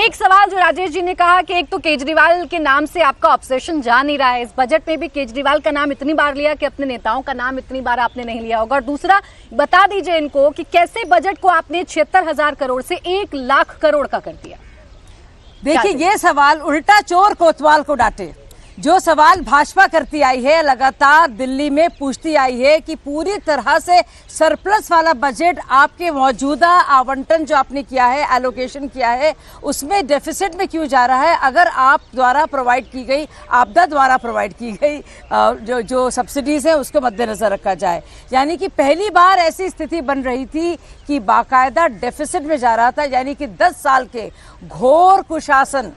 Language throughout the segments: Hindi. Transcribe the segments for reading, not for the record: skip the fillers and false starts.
एक सवाल जो राजेश जी ने कहा कि एक तो केजरीवाल के नाम से आपका ऑब्सेशन जा नहीं रहा है, इस बजट में भी केजरीवाल का नाम इतनी बार लिया कि अपने नेताओं का नाम इतनी बार आपने नहीं लिया होगा। और दूसरा, बता दीजिए इनको कि कैसे बजट को आपने 76,000 करोड़ से 1 लाख करोड़ का कर दिया। देखिए, ये सवाल उल्टा चोर कोतवाल को डांटे। जो सवाल भाजपा करती आई है, लगातार दिल्ली में पूछती आई है कि पूरी तरह से सरप्लस वाला बजट आपके मौजूदा आवंटन जो आपने किया है, एलोकेशन किया है, उसमें डेफिसिट में क्यों जा रहा है। अगर आप द्वारा प्रोवाइड की गई, आपदा द्वारा प्रोवाइड की गई जो सब्सिडीज है उसको मद्देनजर रखा जाए। यानी कि पहली बार ऐसी स्थिति बन रही थी कि बाकायदा डेफिसिट में जा रहा था। यानी कि 10 साल के घोर कुशासन,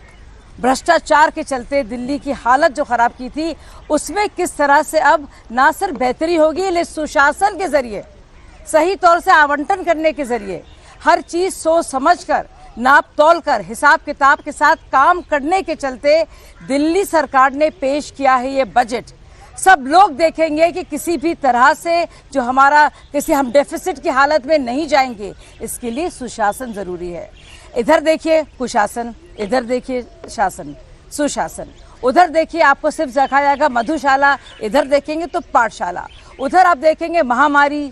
भ्रष्टाचार के चलते दिल्ली की हालत जो खराब की थी, उसमें किस तरह से अब ना सिर्फ बेहतरी होगी, लेकिन सुशासन के जरिए, सही तौर से आवंटन करने के जरिए, हर चीज सोच समझकर, नाप तोल कर, हिसाब किताब के साथ काम करने के चलते दिल्ली सरकार ने पेश किया है ये बजट। सब लोग देखेंगे कि किसी भी तरह से जो हम डेफिसिट की हालत में नहीं जाएंगे। इसके लिए सुशासन जरूरी है। इधर देखिए कुशासन, इधर देखिए शासन, सुशासन। उधर देखिए आपको सिर्फ दिखाया जाएगा मधुशाला, इधर देखेंगे तो पाठशाला। उधर आप देखेंगे महामारी,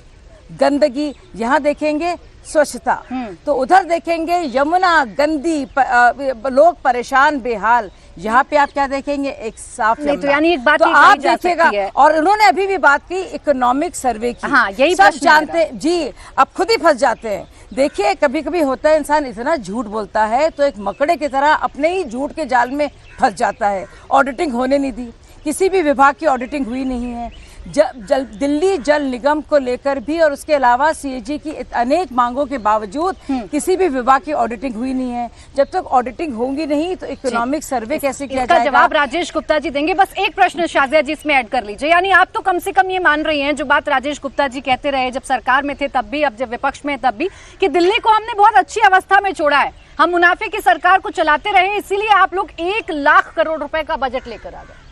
गंदगी, यहाँ देखेंगे स्वच्छता। तो उधर देखेंगे यमुना गंदी, लोग परेशान बेहाल। यहाँ पे आप क्या देखेंगे, एक साफ यमुना। तो यानी एक बात तो आप देखिएगा। और उन्होंने अभी भी बात की इकोनॉमिक सर्वे की। हाँ, यही सब जानते जी, अब खुद ही फंस जाते हैं। देखिए, कभी कभी होता है इंसान इतना झूठ बोलता है तो एक मकड़े की तरह अपने ही झूठ के जाल में फंस जाता है। ऑडिटिंग होने नहीं दी, किसी भी विभाग की ऑडिटिंग हुई नहीं है। दिल्ली जल निगम को लेकर भी और उसके अलावा सीएजी की अनेक मांगों के बावजूद किसी भी विभाग की ऑडिटिंग हुई नहीं है। जब तक ऑडिटिंग होंगी नहीं तो इकोनॉमिक सर्वे कैसे किया जाएगा? जवाब राजेश गुप्ता जी देंगे। बस एक प्रश्न शाजिया जी इसमें ऐड कर लीजिए। यानी आप तो कम से कम ये मान रही हैं, जो बात राजेश गुप्ता जी कहते रहे जब सरकार में थे तब भी, अब जब विपक्ष में तब भी, कि दिल्ली को हमने बहुत अच्छी अवस्था में छोड़ा है, हम मुनाफे की सरकार को चलाते रहे, इसीलिए आप लोग 1 लाख करोड़ रुपए का बजट लेकर आ गए।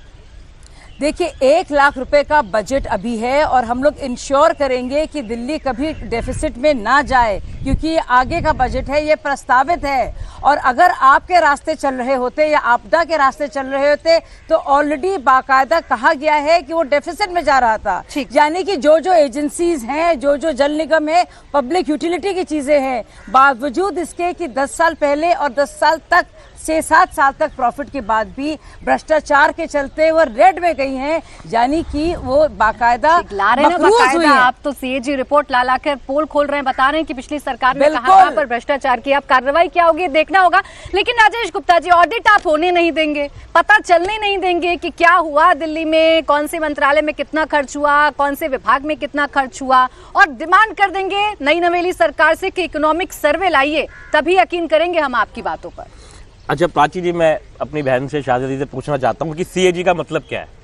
देखिए, 1 लाख रुपए का बजट अभी है और हम लोग इंश्योर करेंगे कि दिल्ली कभी डेफिसिट में ना जाए, क्योंकि ये आगे का बजट है, ये प्रस्तावित है। और अगर आपके रास्ते चल रहे होते या आपदा के रास्ते चल रहे होते तो ऑलरेडी बाकायदा कहा गया है कि वो डेफिसिट में जा रहा था। यानी कि जो एजेंसीज हैं, जो जल निगम है, पब्लिक यूटिलिटी की चीजें हैं, बावजूद इसके कि 10 साल पहले और 10 साल तक, 6-7 साल तक प्रॉफिट के बाद भी भ्रष्टाचार के चलते वो रेड में गई हैं। यानी कि वो बाकायदा मफरूज हुई है। आप तो सीएजी रिपोर्ट ला कर पोल खोल रहे हैं, बता रहे हैं कि पिछली सरकार ने कहां पर भ्रष्टाचार किया। अब कार्रवाई क्या होगी देखना होगा। लेकिन राजेश गुप्ता जी, ऑडिट आप होने नहीं देंगे, पता चलने नहीं देंगे कि क्या हुआ दिल्ली में, कौन से मंत्रालय में कितना खर्च हुआ, कौन से विभाग में कितना खर्च हुआ, और डिमांड कर देंगे नई नवेली सरकार से कि इकोनॉमिक सर्वे लाइए, तभी यकीन करेंगे हम आपकी बातों पर। अच्छा प्राची जी, मैं अपनी बहन से शाजिया जी से पूछना चाहता हूँ कि सीएजी का मतलब क्या है?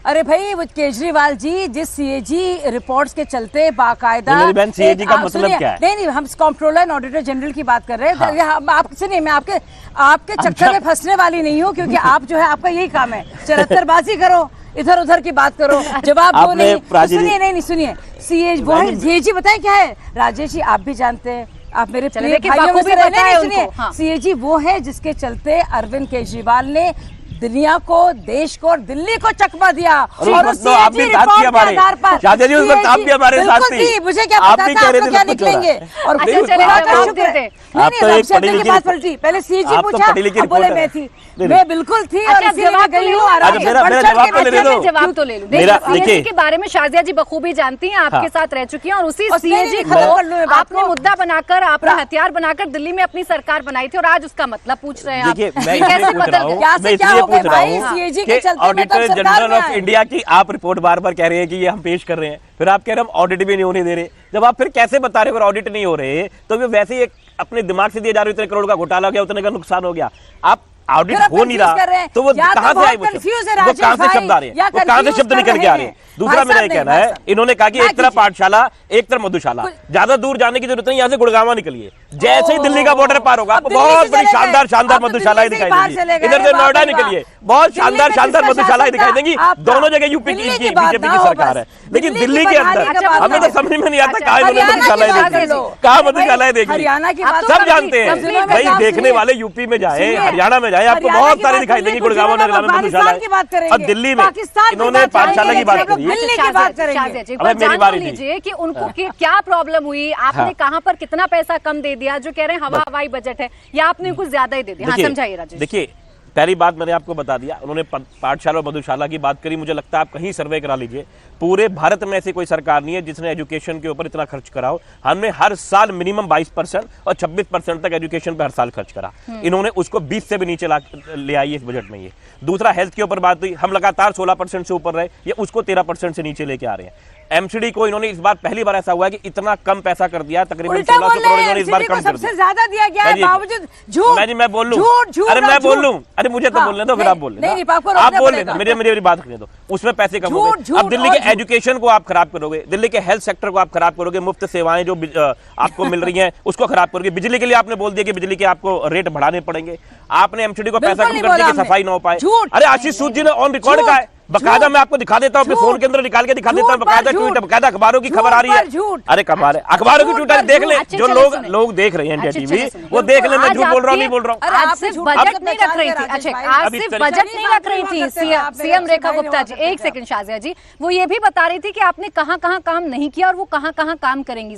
अरे भाई, वो केजरीवाल जी जिस सीएजी रिपोर्ट्स के चलते बाकायदा, मेरी बहन, सीएजी का मतलब क्या है? नहीं, हम कंट्रोलर एंड ऑडिटर जनरल की बात कर रहे हैं। हाँ। आप सुनिए, मैं आपके चक्कर में फंसने वाली नहीं हूँ, क्योंकि आप जो है, आपका यही काम है, चरत्तरबाजी करो, इधर उधर की बात करो, जवाब दो नहीं। सुनिए, नहीं सुनिए, सीएजी वो है। सीएजी बताएं क्या है? राजेश जी आप भी जानते हैं, आप मेरे भाइयों में से रहने। सुनिए, सीएजी वो है जिसके चलते अरविंद केजरीवाल ने दुनिया को, देश को और दिल्ली को चकमा दिया। और उस सीएजी रिपोर्ट के आधार पर मुझे क्या पता था आप क्या निकलेंगे। और शब्द की बात पलटी, पहले सीएजी पूछा, अब बोले मैं थी, मैं बिल्कुल थी। और जवाब तो ले लूं। सीएजी के बारे में शाजिया जी बखूबी जानती हैं, आपके साथ रह चुकी हैं, और उसी सीएजी को आपने मुद्दा बनाकर, अपना हथियार बनाकर दिल्ली में अपनी सरकार बनाई थी, और आज उसका मतलब पूछ रहे हैं आप। ऑडिटर जनरल ऑफ इंडिया की आप रिपोर्ट बार बार कह रहे हैं कि ये हम पेश कर रहे हैं, फिर आप कह रहे हैं हम ऑडिट भी नहीं होने दे रहे। जब आप फिर कैसे बता रहे हो अगर ऑडिट नहीं हो रहे तो वैसे ही अपने दिमाग से दिए जा रहे, इतने करोड़ का घोटाला हो गया, उतने का नुकसान हो गया। आप ऑडिट हो नहीं रहा तो वो कहां से आए, वो कहां से शब्द आ रहे हैं, वो कहां से शब्द निकल के आ रहे हैं। दूसरा मेरा ये कहना है, इन्होंने कहा कि एक तरफ पाठशाला एक तरफ मधुशाला, ज्यादा दूर जाने की जरूरत नहीं, यहाँ से गुड़गांव निकलिए, जैसे ही दिल्ली का बॉर्डर पार होगा आपको बहुत बड़ी शानदार मधुशाला दिखाई देगी। इधर से नोएडा निकलिए, बहुत शानदार मधुशाला दिखाई देंगी। दोनों जगह यूपी की बीजेपी की सरकार है, लेकिन दिल्ली के अंदर हमें तो समझ में नहीं आता कहाँ मधुशाला देखेंगे। सब जानते हैं भाई, देखने वाले यूपी में जाए, हरियाणा में जाए, आपको बहुत सारे दिखाई देंगे गुड़गांव नगर में मधुशाला। अब दिल्ली में इन्होंने पाठशाला की बात करी, मेरी बारी लीजिए कि उनको क्या प्रॉब्लम हुई, आपने कहां पर कितना पैसा कम दे दिया, जो कह रहे हैं हवाई बजट है, या आपने कुछ ज्यादा ही दे दिया। हाँ, समझाइए राजेश। देखिए, पहली बात मैंने आपको बता दिया, उन्होंने पाठशाला और मधुशाला की बात करी। मुझे लगता है आप कहीं सर्वे करा लीजिए, पूरे भारत में ऐसी कोई सरकार नहीं है जिसने एजुकेशन के ऊपर इतना खर्च करा हो। हमने हर साल मिनिमम 22% और 26% तक एजुकेशन पे हर साल खर्च करा, इन्होंने उसको 20 से भी नीचे ले आई इस बजट में। ये दूसरा, हेल्थ के ऊपर बात हुई, हम लगातार 16% से ऊपर रहे, ये उसको 13% से नीचे लेके आ रहे हैं। एमसीडी को इन्होंने इस बार पहली बार ऐसा हुआ है कि इतना कम पैसा कर दिया, तकरीबन 1600 करोड़ इन्होंने इस बार कम कर दिया। सबसे ज्यादा दिया गया है, बावजूद झूठ। मैं बोल लूं, अरे मैं बोल लूं, अरे मुझे तो बोलने दो, फिर आप बोल लेना, आप बोल लेना, मेरी बात करने दो। उसमें पैसे कम हो गए। अब दिल्ली के एजुकेशन को आप खराब करोगे, दिल्ली के हेल्थ सेक्टर को आप खराब करोगे, मुफ्त सेवाएं जो आपको मिल रही हैं उसको खराब करोगे। बिजली के लिए आपने बोल दिया कि बिजली के आपको रेट बढ़ाने पड़ेंगे, आपने एमसीडी को पैसा कम कर दिया कि सफाई ना हो पाए। अरे आशीष सूद जी ने ऑन रिकॉर्ड कहा है, बकायदा मैं आपको दिखा देता हूँ, अपने फोन के अंदर निकाल के दिखा देता हूँ, बकायदा ट्वीट, बकायदा अखबारों की खबर आ रही है। अरे कमाल है, अखबारों की ट्वीटर देख ले, जो लोग देख रहे हैं इंडिया टीवी, वो देख ले, मैं झूठ बोल रहा हूँ नहीं बोल रहा हूँ। आज सिर्फ बजट नहीं रख रही थी, अच्छा आज सिर्फ बजट नहीं रख रही थी सीएम रेखा गुप्ता जी। एक सेकंड शाजिया जी, वो ये भी बता रही थी कि आपने कहाँ काम नहीं किया और वो कहाँ काम करेंगी।